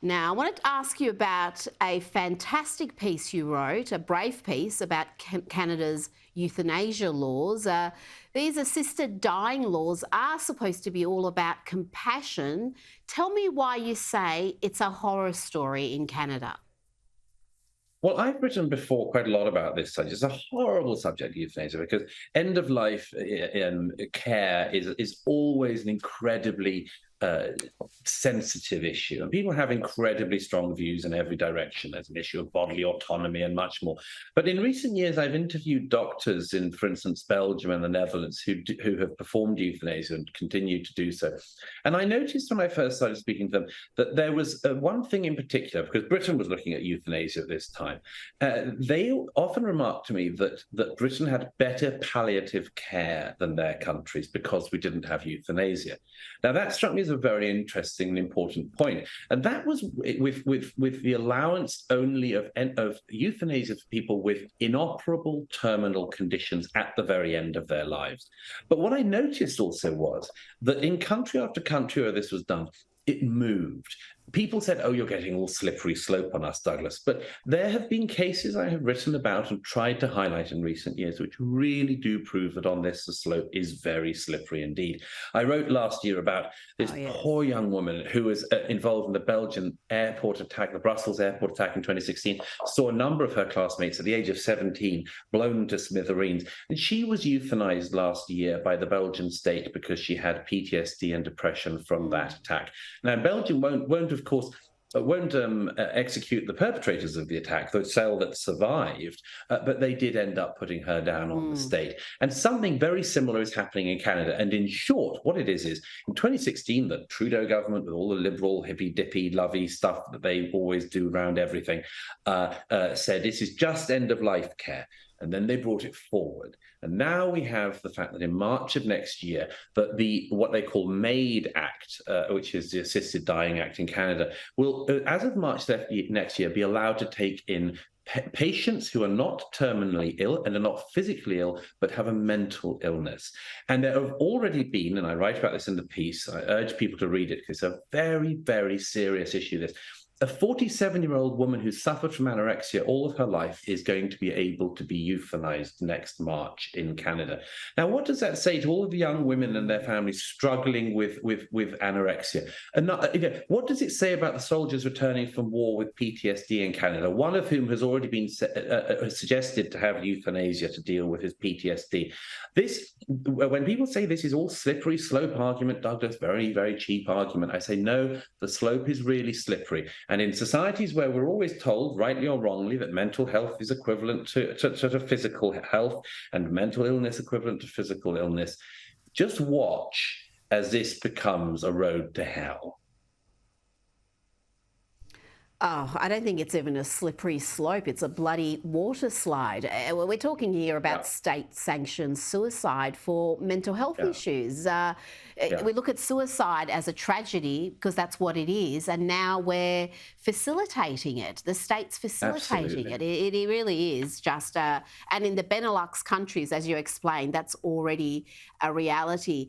Now, I wanted to ask you about a fantastic piece you wrote, a brave piece about Canada's euthanasia laws. These assisted dying laws are supposed to be all about compassion. Tell me why you say it's a horror story in Canada. Well, I've written before quite a lot about this subject. It's a horrible subject, euthanasia, because end of life care is always an incredibly uh, sensitive issue, and people have incredibly strong views in every direction. There's an issue of bodily autonomy and much more. But in recent years, I've interviewed doctors in, for instance, Belgium and the Netherlands who have performed euthanasia and continue to do so. And I noticed when I first started speaking to them that there was one thing in particular, because Britain was looking at euthanasia at this time. They often remarked to me that Britain had better palliative care than their countries because we didn't have euthanasia. Now that struck me as a very interesting and important point, and that was with the allowance only of euthanasia for people with inoperable terminal conditions at the very end of their lives. But what I noticed also was that in country after country where this was done, it moved. People said, "Oh, you're getting all slippery slope on us, Douglas." But there have been cases I have written about and tried to highlight in recent years which really do prove that on this, the slope is very slippery indeed. I wrote last year about Oh, this yes. poor young woman who was involved in the Belgian airport attack, the Brussels airport attack in 2016, saw a number of her classmates at the age of 17 blown to smithereens. And she was euthanized last year by the Belgian state because she had PTSD and depression from that attack. Now, Belgium of course, won't execute the perpetrators of the attack, the cell that survived, but they did end up putting her down on the Mm. state. And something very similar is happening in Canada. And in short, what it is in 2016, the Trudeau government, with all the liberal, hippy dippy, lovey stuff that they always do around everything, said this is just end of life care. And then they brought it forward. And now we have the fact that in March of next year, that the what they call MAID Act, which is the Assisted Dying Act in Canada, will, as of March next year, be allowed to take in patients who are not terminally ill and are not physically ill, but have a mental illness. And there have already been, and I write about this in the piece, I urge people to read it because it's a very, very serious issue. This a 47-year-old woman who suffered from anorexia all of her life is going to be able to be euthanized next March in Canada. Now, what does that say to all of the young women and their families struggling with anorexia? And what does it say about the soldiers returning from war with PTSD in Canada, one of whom has already been suggested to have euthanasia to deal with his PTSD? When people say this is all slippery slope argument, Douglas, very, very cheap argument, I say, no, the slope is really slippery. And in societies where we're always told, rightly or wrongly, that mental health is equivalent to physical health and mental illness equivalent to physical illness, just watch as this becomes a road to hell. Oh, I don't think it's even a slippery slope. It's a bloody water slide. Well, we're talking here about Yeah, state-sanctioned suicide for mental health yeah, issues. yeah, We look at suicide as a tragedy because that's what it is, and now we're facilitating it. The state's facilitating absolutely. it. It really is just, and in the Benelux countries, as you explained, that's already a reality.